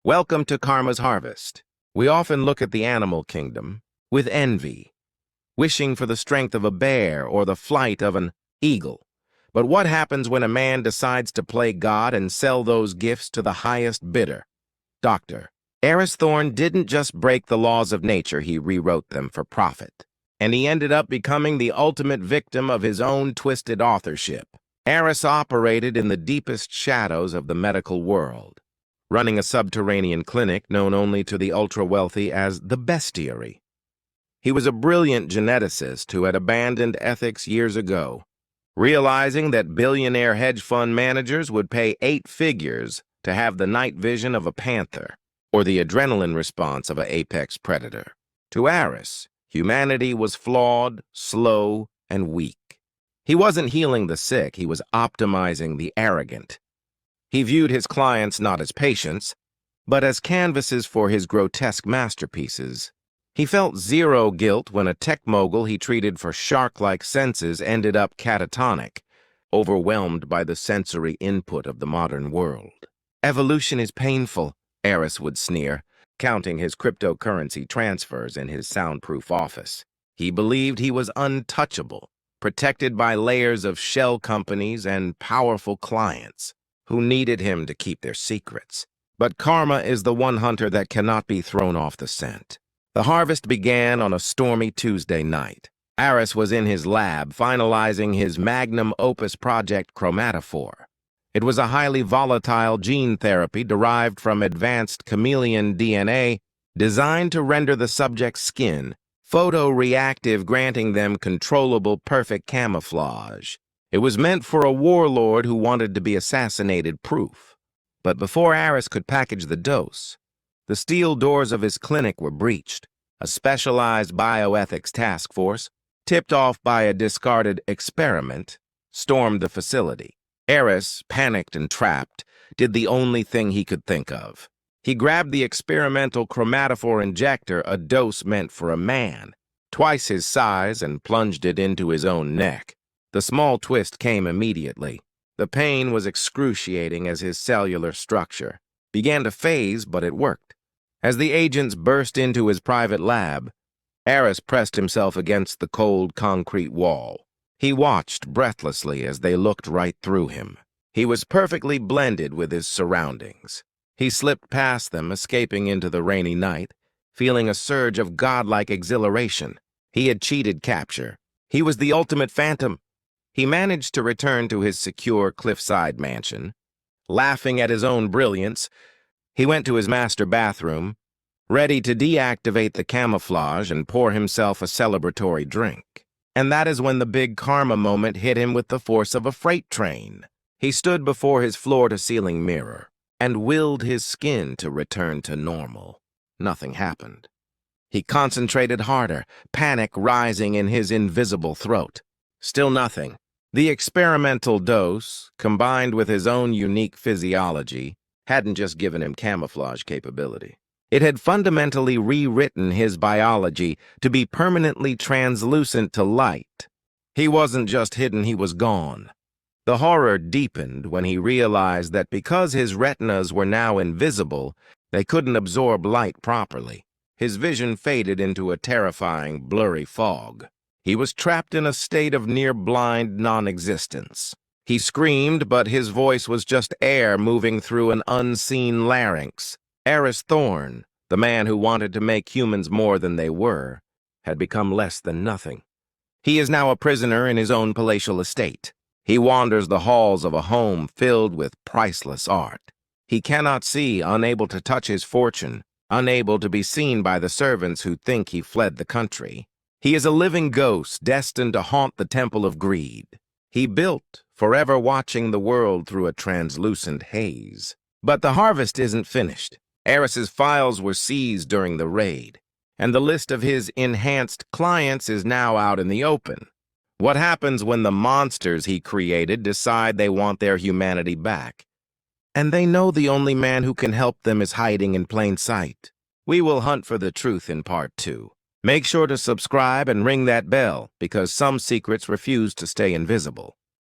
Welcome to Karma's Harvest. We often look at the animal kingdom with envy, wishing for the strength of a bear or the flight of an eagle. But what happens when a man decides to play God and sell those gifts to the highest bidder? Dr. Aris Thorne didn't just break the laws of nature, he rewrote them for profit. And he ended up becoming the ultimate victim of his own twisted authorship. Aris operated in the deepest shadows of the medical world, running a subterranean clinic known only to the ultra-wealthy as the bestiary. He was a brilliant geneticist who had abandoned ethics years ago, realizing that billionaire hedge fund managers would pay 8 figures to have the night vision of a panther or the adrenaline response of an apex predator. To Aris, humanity was flawed, slow, and weak. He wasn't healing the sick, he was optimizing the arrogant. He viewed his clients not as patients, but as canvases for his grotesque masterpieces. He felt zero guilt when a tech mogul he treated for shark-like senses ended up catatonic, overwhelmed by the sensory input of the modern world. Evolution is painful, Aris would sneer, counting his cryptocurrency transfers in his soundproof office. He believed he was untouchable, protected by layers of shell companies and powerful clients who needed him to keep their secrets. But karma is the one hunter that cannot be thrown off the scent. The harvest began on a stormy Tuesday night. Aris was in his lab finalizing his magnum opus project chromatophore. It was a highly volatile gene therapy derived from advanced chameleon DNA designed to render the subject's skin photoreactive, granting them controllable perfect camouflage. It was meant for a warlord who wanted to be assassinated proof. But before Aris could package the dose, the steel doors of his clinic were breached. A specialized bioethics task force, tipped off by a discarded experiment, stormed the facility. Aris, panicked and trapped, did the only thing he could think of. He grabbed the experimental chromatophore injector, a dose meant for a man, twice his size, and plunged it into his own neck. The small twist came immediately. The pain was excruciating as his cellular structure began to phase, but it worked. As the agents burst into his private lab, Aris pressed himself against the cold concrete wall. He watched breathlessly as they looked right through him. He was perfectly blended with his surroundings. He slipped past them, escaping into the rainy night, feeling a surge of godlike exhilaration. He had cheated capture. He was the ultimate phantom. He managed to return to his secure cliffside mansion. Laughing at his own brilliance, he went to his master bathroom, ready to deactivate the camouflage and pour himself a celebratory drink. And that is when the big karma moment hit him with the force of a freight train. He stood before his floor-to-ceiling mirror and willed his skin to return to normal. Nothing happened. He concentrated harder, panic rising in his invisible throat. Still nothing. The experimental dose, combined with his own unique physiology, hadn't just given him camouflage capability. It had fundamentally rewritten his biology to be permanently translucent to light. He wasn't just hidden, he was gone. The horror deepened when he realized that because his retinas were now invisible, they couldn't absorb light properly. His vision faded into a terrifying, blurry fog. He was trapped in a state of near-blind non-existence. He screamed, but his voice was just air moving through an unseen larynx. Aris Thorne, the man who wanted to make humans more than they were, had become less than nothing. He is now a prisoner in his own palatial estate. He wanders the halls of a home filled with priceless art. He cannot see, unable to touch his fortune, unable to be seen by the servants who think he fled the country. He is a living ghost destined to haunt the temple of greed. He built, forever watching the world through a translucent haze. But the harvest isn't finished. Aris's files were seized during the raid, and the list of his enhanced clients is now out in the open. What happens when the monsters he created decide they want their humanity back? And they know the only man who can help them is hiding in plain sight. We will hunt for the truth in part 2. Make sure to subscribe and ring that bell, because some secrets refuse to stay invisible.